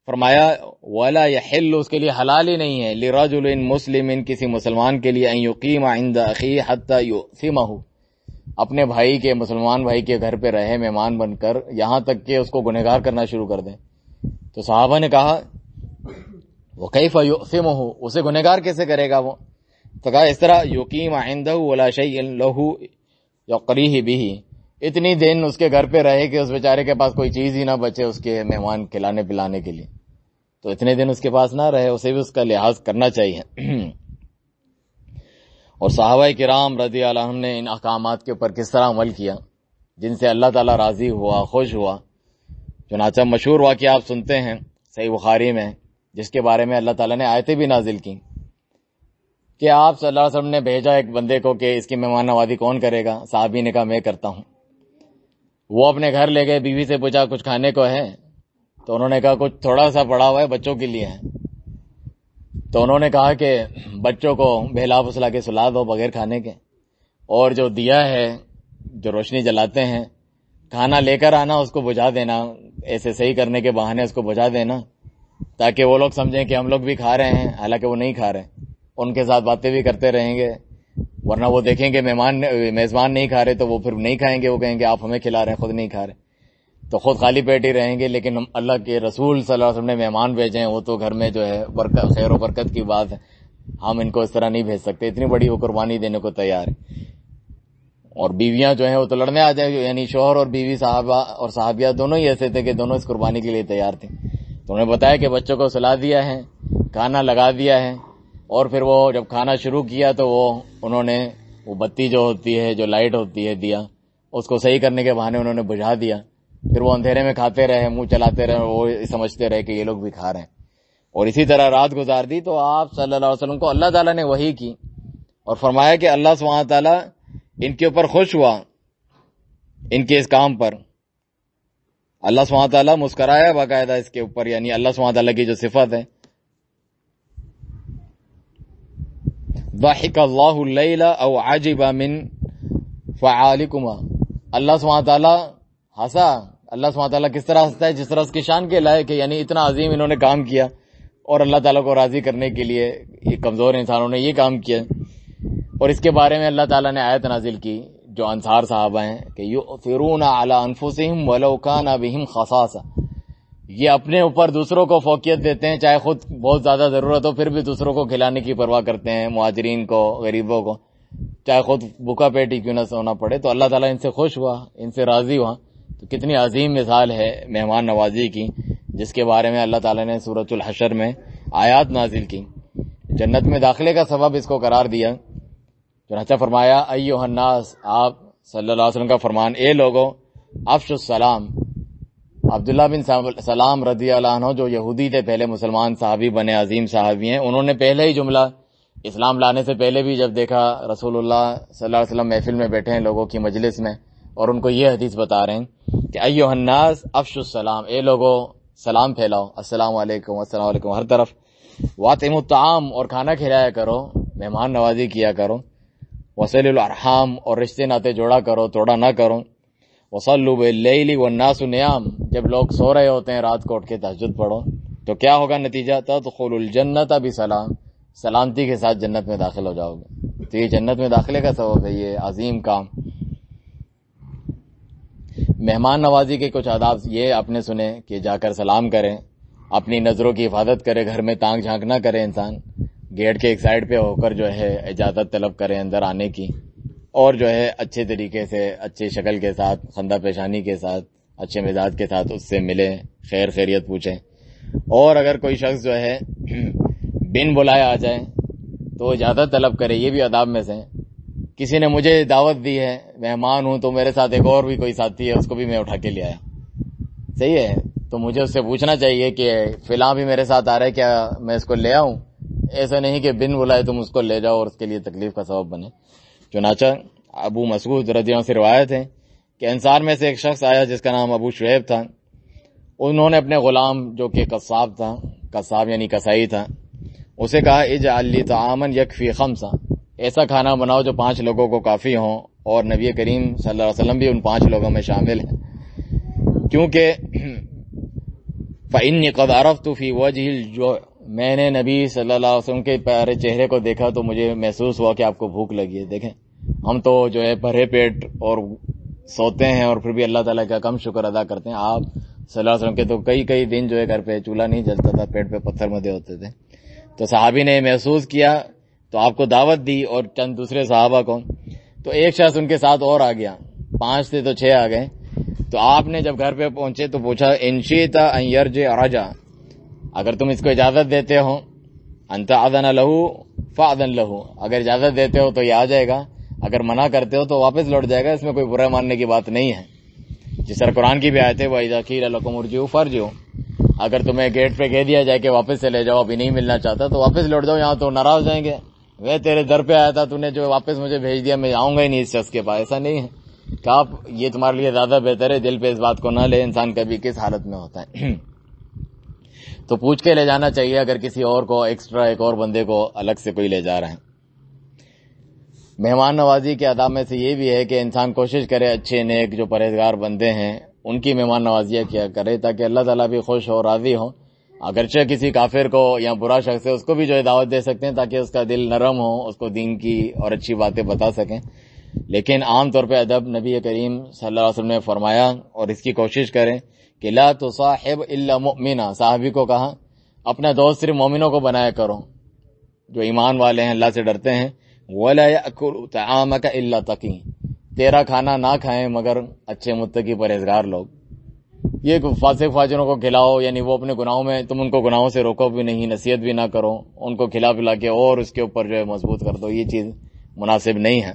فرمایا وَلَا يَحِلُّ، اس کے لیے حلال ہی نہیں ہے، لِرَجُلٍ مُسْلِمٍ، کسی مسلمان کے لیے، أَن يُقِيمَ عِنْدَ أَخِيهِ حَتَّى يُؤْثِمَهُ، اپنے بھائی کے، مسلمان بھائی کے گھر پہ رہے مہمان بن کر یہاں تک کہ اس کو گنہگار کرنا شروع کر دیں. تو صحابہ نے کہا وَكَيْفَ يُؤْثِمُهُ، اسے گنہگار کیسے کرے گا وہ؟ تو کہا اس طرح يُقِيمَ عِنْدَهُ وَلَا شَيْءٍ لَهُ يَقْرِيهِ بِهِ، اتنی دن اس کے گھر پہ رہے کہ اس بیچارے کے پاس کوئی چیز ہی نہ بچے اس کے مہمان کھلانے پلانے کے لیے، تو اتنے دن اس کے پاس نہ رہے، اسے بھی اس کا لحاظ کرنا چاہیے. اور صحابہ کرام رضی اللہ عنہم نے ان احکامات کے اوپر کس طرح عمل کیا جن سے اللہ تعالیٰ راضی ہوا، خوش ہوا. چنانچہ مشہور واقعہ آپ سنتے ہیں صحیح بخاری میں، جس کے بارے میں اللہ تعالیٰ نے آیتیں بھی نازل کی کہ آپ صلی اللہ علیہ وسلم نے بھیجا ایک بندے کو کہ اس کی مہمان نوازی کون کرے گا. صحابی نے کہا میں کرتا ہوں. وہ اپنے گھر لے گئے، بیوی سے پوچھا کچھ کھانے کو ہے؟ تو انہوں نے کہا کچھ تھوڑا سا پڑا ہوا ہے، بچوں کے لیے ہے. تو انہوں نے کہا کہ بچوں کو بہلا پھسلا کے سلا دو بغیر کھانے کے، اور جو دیا ہے جو روشنی جلاتے ہیں کھانا لے کر آنا، اس کو بجھا دینا، ایسے صحیح کرنے کے بہانے اس کو بجھا دینا تاکہ وہ لوگ سمجھیں کہ ہم لوگ بھی کھا رہے ہیں، حالانکہ وہ نہیں کھا رہے. ان کے ساتھ باتیں بھی کرتے رہیں گے، ورنہ وہ دیکھیں گے میزبان نہیں کھا رہے تو وہ پھر نہیں کھائیں گے، وہ کہیں گے آپ ہمیں کھلا رہے ہیں خود نہیں کھا رہے، تو خود خالی پیٹ ہی رہیں گے. لیکن اللہ کے رسول صلی اللہ علیہ وسلم نے مہمان بھیجے ہیں، وہ تو گھر میں جو ہے برکت، خیر و برکت کی بات ہے، ہم ان کو اس طرح نہیں بھیج سکتے. اتنی بڑی وہ قربانی دینے کو تیار ہے. اور بیویاں جو ہیں وہ تو لڑنے آ جائیں، یعنی شوہر اور بیوی، صحابہ اور صحابیہ دونوں ہی ایسے تھے کہ دونوں اس قربانی کے لیے تیار تھے. تو انہوں نے بتایا کہ بچوں کو سلا دیا ہے، کھانا لگا دیا ہے، اور پھر وہ جب کھانا شروع کیا تو انہوں نے وہ بتی جو ہوتی ہے، جو لائٹ ہوتی ہے دیا، اس کو صحیح کرنے کے بہانے انہوں نے بجھا دیا. پھر وہ اندھیرے میں کھاتے رہے، منہ چلاتے رہے، وہ سمجھتے رہے کہ یہ لوگ بھی کھا رہے ہیں، اور اسی طرح رات گزار دی. تو آپ صلی اللہ علیہ وسلم کو اللہ تعالیٰ نے وحی کی اور فرمایا کہ اللہ سبحانہ تعالیٰ ان کے اوپر خوش ہوا، ان کے اس کام پر. اللہ سبحانہ تعالیٰ مسکرایا باقاعدہ اس کے اوپر، یعنی اللہ سبحانہ تعالیٰ کی جو صفت ہے ضحک اللہ اللیل او عجب من فعالکما، اللہ سبحانہ تعالیٰ ہنسا. اللہ سبحانہ تعالیٰ کس طرح ہنستا ہے؟ جس طرح اس کی شان کے لائق ہے، یعنی اتنا عظیم انہوں نے کام کیا اور اللہ تعالیٰ کو راضی کرنے کے لیے یہ کمزور انسانوں نے یہ کام کیا. اور اس کے بارے میں اللہ تعالیٰ نے آیت نازل کی جو انصار صحابہ ہیں کہ یؤثرون علی انفسہم ولو کان بہم خصاصہ، یہ اپنے اوپر دوسروں کو فوقیت دیتے ہیں، چاہے خود بہت زیادہ ضرورت ہو پھر بھی دوسروں کو کھلانے کی پرواہ کرتے ہیں، مہاجرین کو، غریبوں کو، چاہے خود بھوکا پیٹ ہی کیوں نہ سونا پڑے. تو اللہ تعالیٰ ان سے خوش ہوا، ان سے راضی ہوا. تو کتنی عظیم مثال ہے مہمان نوازی کی، جس کے بارے میں اللہ تعالیٰ نے سورۃ الحشر میں آیات نازل کی. جنت میں داخلے کا سبب اس کو قرار دیا. چنانچہ فرمایا ایھا الناس، آپ صلی اللہ علیہ وسلم کا فرمان، اے لوگو افشوا السلام، عبداللہ بن سلام رضی اللہ عنہ جو یہودی تھے، پہلے مسلمان صحابی بنے، عظیم صحابی ہیں، انہوں نے پہلے ہی جملہ اسلام لانے سے پہلے بھی جب دیکھا رسول اللہ صلی اللہ علیہ وسلم محفل میں بیٹھے ہیں لوگوں کی مجلس میں، اور ان کو یہ حدیث بتا رہے ہیں کہ ایھا الناس افشوا السلام، اے لوگوں سلام پھیلاؤ، السلام علیکم السلام علیکم ہر طرف، واطعموا الطعام اور کھانا کھلایا کرو، مہمان نوازی کیا کرو، وصلوا الارحام اور رشتے ناطے جوڑا کرو، توڑا نہ کرو، وصلوا باللیل والناس نیام، جب لوگ سو رہے ہوتے ہیں رات کو اٹھ کے تہجد پڑھو، تو کیا ہوگا نتیجہ؟ تدخلوا الجنۃ بسلام، سلامتی کے ساتھ جنت میں داخل ہو جاؤ گے۔ تو یہ جنت میں داخلے کا سبب ہے یہ عظیم کام۔ مہمان نوازی کے کچھ آداب یہ آپ نے سنے کہ جا کر سلام کریں، اپنی نظروں کی حفاظت کرے، گھر میں تانگ جھانک نہ کرے، انسان گیٹ کے ایک سائڈ پہ ہو کر جو ہے اجازت طلب کرے اندر آنے کی، اور جو ہے اچھے طریقے سے، اچھی شکل کے ساتھ، خندہ پیشانی کے ساتھ، اچھے مزاج کے ساتھ اس سے ملے، خیر خیریت پوچھیں، اور اگر کوئی شخص جو ہے بن بلائے آ جائے تو اجازت طلب کرے، یہ بھی آداب میں سے ہیں۔ کسی نے مجھے دعوت دی ہے، مہمان ہوں، تو میرے ساتھ ایک اور بھی کوئی ساتھی ہے، اس کو بھی میں اٹھا کے لے آیا، صحیح ہے، تو مجھے اس سے پوچھنا چاہیے کہ فلاں بھی میرے ساتھ آ رہا ہے، کیا میں اس کو لے آؤں؟ ایسا نہیں کہ بن بلائے تم اس کو لے جاؤ اور اس کے لیے تکلیف کا سبب بنے۔ چنانچہ ابو مسعود رضی اللہ عنہ سے روایت ہے کہ انصار میں سے ایک شخص آیا جس کا نام ابو شعیب تھا، انہوں نے اپنے غلام جو کہ قصاب تھا، قصاب یعنی کسائی تھا، اسے کہا اجعل لی طعاما یکفی خمسہ، ایسا کھانا بناؤ جو 5 لوگوں کو کافی ہوں، اور نبی کریم صلی اللہ علیہ وسلم بھی ان 5 لوگوں میں شامل ہیں، کیونکہ فإنی قد عرفت فی وجہ الجوع، میں نے نبی صلی اللہ علیہ وسلم کے پیارے چہرے کو دیکھا تو مجھے محسوس ہوا کہ آپ کو بھوک لگی ہے۔ دیکھیں ہم تو جو ہے بھرے پیٹ اور سوتے ہیں اور پھر بھی اللہ تعالیٰ کا کم شکر ادا کرتے ہیں، آپ صلی اللہ علیہ وسلم کے تو کئی دن جو ہے گھر پہ چولہا نہیں جلتا تھا، پیٹ پہ پتھر مدے ہوتے تھے، تو صحابی نے محسوس کیا تو آپ کو دعوت دی اور چند دوسرے صحابہ کو، تو ایک شخص ان کے ساتھ اور آ گیا، 5 تھے تو 6 آ گئے، تو آپ نے جب گھر پہ پہنچے تو پوچھا ان شئت ان یرجع رجع، اگر تم اس کو اجازت دیتے ہو، انت اذن لہ فاذن لہ، اگر اجازت دیتے ہو تو یہ آ جائے گا، اگر منع کرتے ہو تو واپس لوٹ جائے گا، اس میں کوئی برا ماننے کی بات نہیں ہے۔ جس طرح قرآن کی بھی آیت ہے وَإِذَا قِيلَ لَكُمُ ارْجِعُوا فَارْجِعُوا، اگر تمہیں گیٹ پہ کہہ دیا جائے کہ واپس چلے جاؤ، ابھی نہیں ملنا چاہتا تو واپس لوٹ جاؤ، یہاں تو ناراض جائیں گے، وہ تیرے در پہ آیا تھا، تو نے جو واپس مجھے بھیج دیا، میں آؤں گا ہی نہیں اس شخص کے پاس، ایسا نہیں ہے کہ آپ یہ تمہارے لیے زیادہ بہتر ہے، دل پہ اس بات کو نہ لے، انسان کبھی کس حالت میں ہوتا ہے تو پوچھ کے لے جانا چاہیے اگر کسی اور کو ایکسٹرا ایک اور بندے کو الگ سے کوئی لے جا رہا ہے۔ مہمان نوازی کے آداب میں سے یہ بھی ہے کہ انسان کوشش کرے اچھے نیک جو پرہیزگار بندے ہیں ان کی مہمان نوازیاں کیا کرے تاکہ اللہ تعالیٰ بھی خوش ہو، راضی ہو، اگرچہ کسی کافر کو یا برا شخص ہے اس کو بھی جو ہے دعوت دے سکتے ہیں تاکہ اس کا دل نرم ہو، اس کو دین کی اور اچھی باتیں بتا سکیں، لیکن عام طور پہ ادب نبی کریم صلی اللہ علیہ وسلم نے فرمایا اور اس کی کوشش کریں کہ لا تصاحب الا مؤمنا، صحابی کو کہا اپنا دوست صرف مومنوں کو بنایا کرو جو ایمان والے ہیں، اللہ سے ڈرتے ہیں، ولا یاکل طعامک الا تقی، تیرا کھانا نہ کھائیں مگر اچھے متقی پرہیزگار لوگ، یہ فاسق فاجروں کو کھلاؤ، یعنی وہ اپنے گناہوں میں، تم ان کو گناہوں سے روکو بھی نہیں، نصیحت بھی نہ کرو، ان کو کھلا پلا کے اور اس کے اوپر جو ہے مضبوط کر دو، یہ چیز مناسب نہیں ہے۔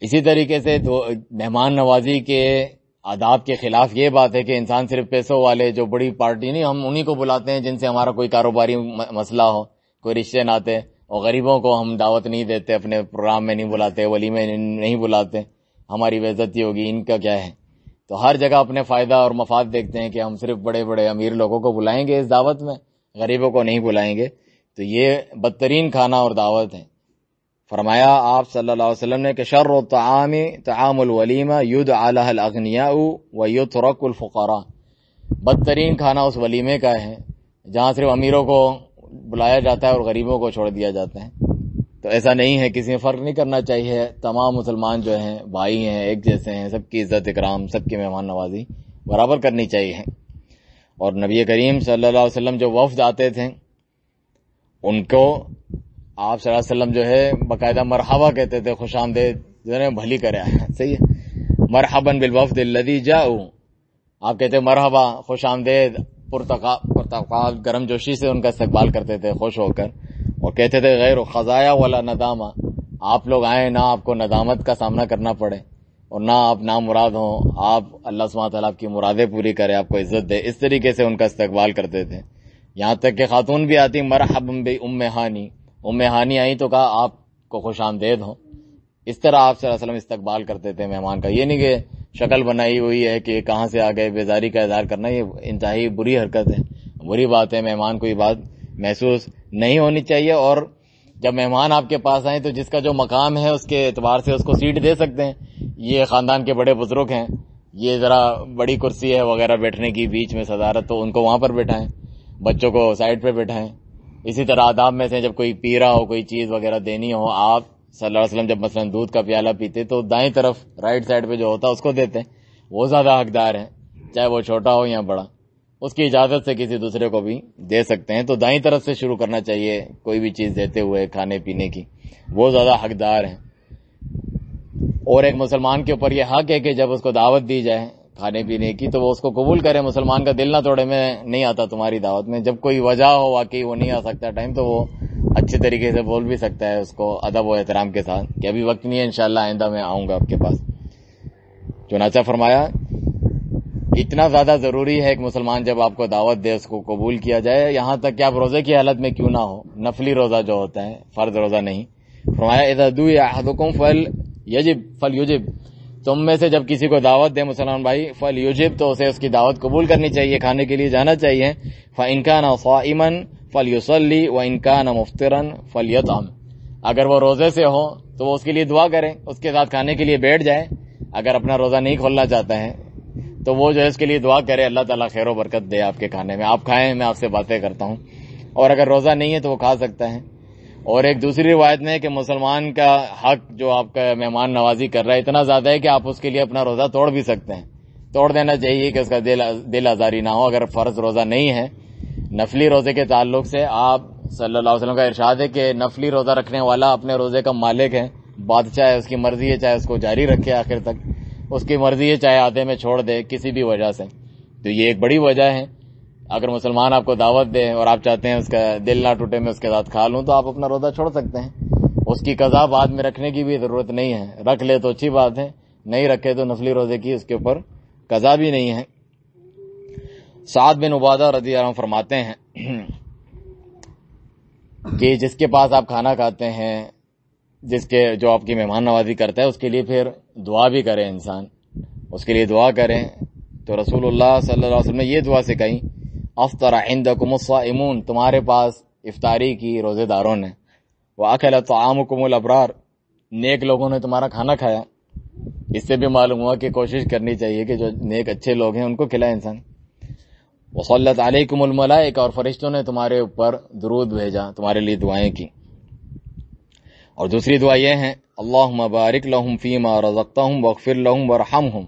اسی طریقے سے مہمان نوازی کے آداب کے خلاف یہ بات ہے کہ انسان صرف پیسوں والے جو بڑی پارٹی نہیں، ہم انہی کو بلاتے ہیں جن سے ہمارا کوئی کاروباری مسئلہ ہو، کوئی رشتے ناتے، اور غریبوں کو ہم دعوت نہیں دیتے، اپنے پروگرام میں نہیں بلاتے، ولیمے نہیں بلاتے، ہماری بے عزتی ہوگی، ان کا کیا ہے؟ تو ہر جگہ اپنے فائدہ اور مفاد دیکھتے ہیں کہ ہم صرف بڑے بڑے امیر لوگوں کو بلائیں گے اس دعوت میں، غریبوں کو نہیں بلائیں گے، تو یہ بدترین کھانا اور دعوت ہے۔ فرمایا آپ صلی اللہ علیہ وسلم نے کہ شر الطعام طعام الولیمہ یدعى لها الاغنیاء ویترک الفقراء، بدترین کھانا اس ولیمے کا ہے جہاں صرف امیروں کو بلایا جاتا ہے اور غریبوں کو چھوڑ دیا جاتا ہے، تو ایسا نہیں ہے، کسی میں فرق نہیں کرنا چاہیے، تمام مسلمان جو ہیں بھائی ہیں، ایک جیسے ہیں، سب کی عزت اکرام، سب کی مہمان نوازی برابر کرنی چاہیے۔ اور نبی کریم صلی اللہ علیہ وسلم جو وفد آتے تھے ان کو آپ صلی اللہ علیہ وسلم جو ہے باقاعدہ مرحبا کہتے تھے، خوش آمدید، جو نے بھلی کرے، صحیح ہے، مرحبا بالوفد الذی جاؤ، آپ کہتے مرحبا، خوش آمدید، پرتقال گرم جوشی سے ان کا استقبال کرتے تھے خوش ہو کر، اور کہتے تھے غیر خزایا ولا ندامہ، آپ لوگ آئیں نہ آپ کو ندامت کا سامنا کرنا پڑے، اور نہ آپ نامراد ہوں، آپ اللہ سبحانہ تعالیٰ آپ کی مرادیں پوری کرے، آپ کو عزت دے، اس طریقے سے ان کا استقبال کرتے تھے. یہاں تک کہ خاتون بھی آتی مرحبا بام ہانی، ام ہانی آئی تو کہا آپ کو خوش آمدید ہو. اس طرح آپ صلی اللہ علیہ وسلم استقبال کرتے تھے مہمان کا. یہ نہیں کہ شکل بنائی ہوئی ہے کہ کہاں سے آ گئے، بیزاری کا اظہار کرنا، یہ انتہائی بری حرکت ہے، بری بات ہے. مہمان کو یہ بات محسوس نہیں ہونی چاہیے. اور جب مہمان آپ کے پاس آئیں تو جس کا جو مقام ہے اس کے اعتبار سے اس کو سیٹ دے سکتے ہیں. یہ خاندان کے بڑے بزرگ ہیں، یہ ذرا بڑی کرسی ہے وغیرہ بیٹھنے کی، بیچ میں صدارت، تو ان کو وہاں پر بٹھائیں، بچوں کو سائڈ پہ بٹھائیں. اسی طرح آداب میں سے جب کوئی پی رہا ہو، کوئی چیز وغیرہ دینی ہو، آپ صلی اللہ علیہ وسلم جب مثلا دودھ کا پیالہ پیتے تو دائیں طرف رائٹ سائڈ پہ جو ہوتا ہے اس کو دیتے ہیں. وہ زیادہ حقدار ہیں، چاہے وہ چھوٹا ہو یا بڑا. اس کی اجازت سے کسی دوسرے کو بھی دے سکتے ہیں. تو دائیں طرف سے شروع کرنا چاہیے کوئی بھی چیز دیتے ہوئے کھانے پینے کی، وہ زیادہ حقدار ہیں. اور ایک مسلمان کے اوپر یہ حق ہے کہ جب اس کو دعوت دی جائے کھانے پینے کی تو وہ اس کو قبول کرے. مسلمان کا دل نہ توڑے، میں نہیں آتا تمہاری دعوت میں. جب کوئی وجہ ہو واقعی وہ نہیں آ سکتا ٹائم، تو وہ اچھے طریقے سے بول بھی سکتا ہے اس کو ادب و احترام کے ساتھ کہ ابھی وقت نہیں ہے، انشاءاللہ آئندہ میں آؤں گا آپ کے پاس. چنانچہ فرمایا اتنا زیادہ ضروری ہے ایک مسلمان جب آپ کو دعوت دے اس کو قبول کیا جائے، یہاں تک کہ آپ روزے کی حالت میں کیوں نہ ہو، نفلی روزہ جو ہوتا ہے، فرض روزہ نہیں. فرمایا اذا دعی احدکم فلیجب، تم میں سے جب کسی کو دعوت دے مسلمان بھائی، فلیجب، تو اسے اس کی دعوت قبول کرنی چاہیے، کھانے کے لیے جانا چاہیے. فإن كان صائما فليصلي وإن كان مفطرا فليطعم، اگر وہ روزے سے ہو تو وہ اس کے لیے دعا کرے، اس کے ساتھ کھانے کے لیے بیٹھ جائے. اگر اپنا روزہ نہیں کھولنا چاہتا ہے تو وہ جو ہے اس کے لیے دعا کرے، اللہ تعالیٰ خیر و برکت دے آپ کے کھانے میں، آپ کھائیں، میں آپ سے باتیں کرتا ہوں. اور اگر روزہ نہیں ہے تو وہ کھا سکتا ہے. اور ایک دوسری روایت میں ہے کہ مسلمان کا حق جو آپ کا مہمان نوازی کر رہا ہے اتنا زیادہ ہے کہ آپ اس کے لیے اپنا روزہ توڑ بھی سکتے ہیں. توڑ دینا چاہیے کہ اس کا دل آزاری نہ ہو. اگر فرض روزہ نہیں ہے، نفلی روزے کے تعلق سے آپ صلی اللہ علیہ وسلم کا ارشاد ہے کہ نفلی روزہ رکھنے والا اپنے روزے کا مالک ہے، بادشاہ ہے، اس کی مرضی ہے چاہے اس کو جاری رکھے آخر تک، اس کی مرضی ہے چاہے آدھے میں چھوڑ دے کسی بھی وجہ سے. تو یہ ایک بڑی وجہ ہے. اگر مسلمان آپ کو دعوت دے اور آپ چاہتے ہیں اس کا دل نہ ٹوٹے میں اس کے ساتھ کھا لوں، تو آپ اپنا روزہ چھوڑ سکتے ہیں. اس کی قضا بعد میں رکھنے کی بھی ضرورت نہیں ہے. رکھ لے تو اچھی بات ہے، نہیں رکھے تو نفلی روزے کی اس کے اوپر قضا بھی نہیں ہے. سعد بن عبادہ رضی اللہ عنہ فرماتے ہیں کہ جس کے پاس آپ کھانا کھاتے ہیں، جو آپ کی مہمان نوازی کرتا ہے، اس کے لیے پھر دعا بھی کرے انسان، اس کے لیے دعا کریں. تو رسول اللہ صلی اللہ علیہ وسلم نے یہ دعا سکھائی، افطر عندکم الصائمون، تمہارے پاس افطاری کی روزے داروں نے، واکل طعامکم الابرار، نیک لوگوں نے تمہارا کھانا کھایا. اس سے بھی معلوم ہوا کہ کوشش کرنی چاہیے کہ جو نیک اچھے لوگ ہیں ان کو کھلائے انسان. وصلت علیکم الملائکہ، اور فرشتوں نے تمہارے اوپر درود بھیجا، تمہارے لیے دعائیں کی. اور دوسری دعا یہ ہے، اللہم بارک لہم فیما رزقتہم واغفر لہم وارحمہم.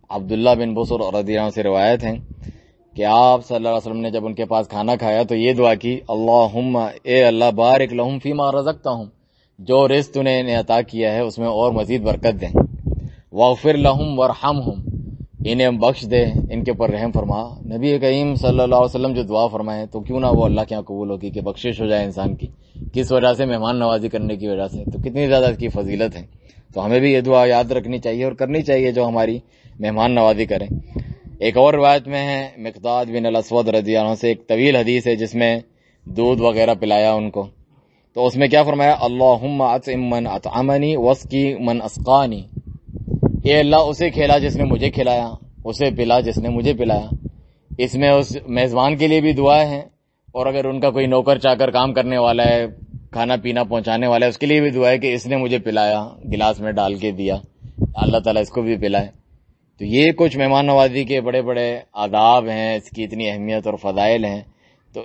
عبداللہ بن بصر رضی اللہ عنہ سے روایت ہے کہ آپ صلی اللہ علیہ وسلم نے جب ان کے پاس کھانا کھایا تو یہ دعا کی، اللہم، اے اللہ، بارک لہم فیما رزقتہم، جو رزق تو نے انہیں عطا کیا ہے اس میں اور مزید برکت دیں. واغفر لہم وارحمہم، انہیں بخش دے، ان کے اوپر رحم فرما. نبی کریم صلی اللہ علیہ وسلم جو دعا فرمائے تو کیوں نہ وہ اللہ کے یہاں قبول ہوگی کہ بخشش ہو جائے انسان کی، کس وجہ سے؟ مہمان نوازی کرنے کی وجہ سے. تو کتنی زیادہ اس کی فضیلت ہے. تو ہمیں بھی یہ دعا یاد رکھنی چاہیے اور کرنی چاہیے جو ہماری مہمان نوازی کریں. ایک اور روایت میں ہے مقداد بن الاسود رضی اللہ عنہ سے، ایک طویل حدیث ہے جس میں دودھ وغیرہ پلایا ان کو. تو اس میں کیا فرمایا، اللہم اطعم من اطعمنی واسقی من اسقانی، اے اللہ اسے کھلا جس نے مجھے کھلایا، اسے پلا جس نے مجھے پلایا. اس میں اس میزبان کے لیے بھی دعا ہے، اور اگر ان کا کوئی نوکر چاکر کام کرنے والا ہے، کھانا پینا پہنچانے والا ہے، اس کے لیے بھی دعا ہے کہ اس نے مجھے پلایا، گلاس میں ڈال کے دیا، اللہ تعالیٰ اس کو بھی پلائے. تو یہ کچھ مہمان نوازی کے بڑے بڑے آداب ہیں، اس کی اتنی اہمیت اور فضائل ہیں. تو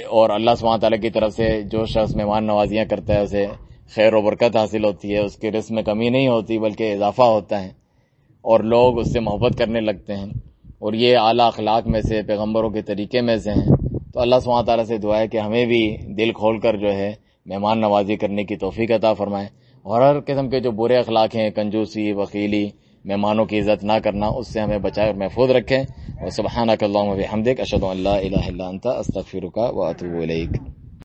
اور اللہ سبحانہ تعالیٰ کی طرف سے جو شخص مہمان نوازیاں کرتا ہے اسے خیر و برکت حاصل ہوتی ہے، اس کے رزق میں کمی نہیں ہوتی بلکہ اضافہ ہوتا ہے، اور لوگ اس سے محبت کرنے لگتے ہیں. اور یہ اعلیٰ اخلاق میں سے، پیغمبروں کے طریقے میں سے ہیں. تو اللہ سبحانہ تعالیٰ سے دعا ہے کہ ہمیں بھی دل کھول کر جو ہے مہمان نوازی کرنے کی توفیق عطا فرمائے، اور ہر قسم کے جو برے اخلاق ہیں، کنجوسی، بخیلی، مہمانوں کی عزت نہ کرنا، اس سے ہمیں بچائے اور محفوظ رکھیں. اور سبحانک اللہم و بحمدک، اشہد ان لا الہ الا انت، استغفرک و اتوب الیک.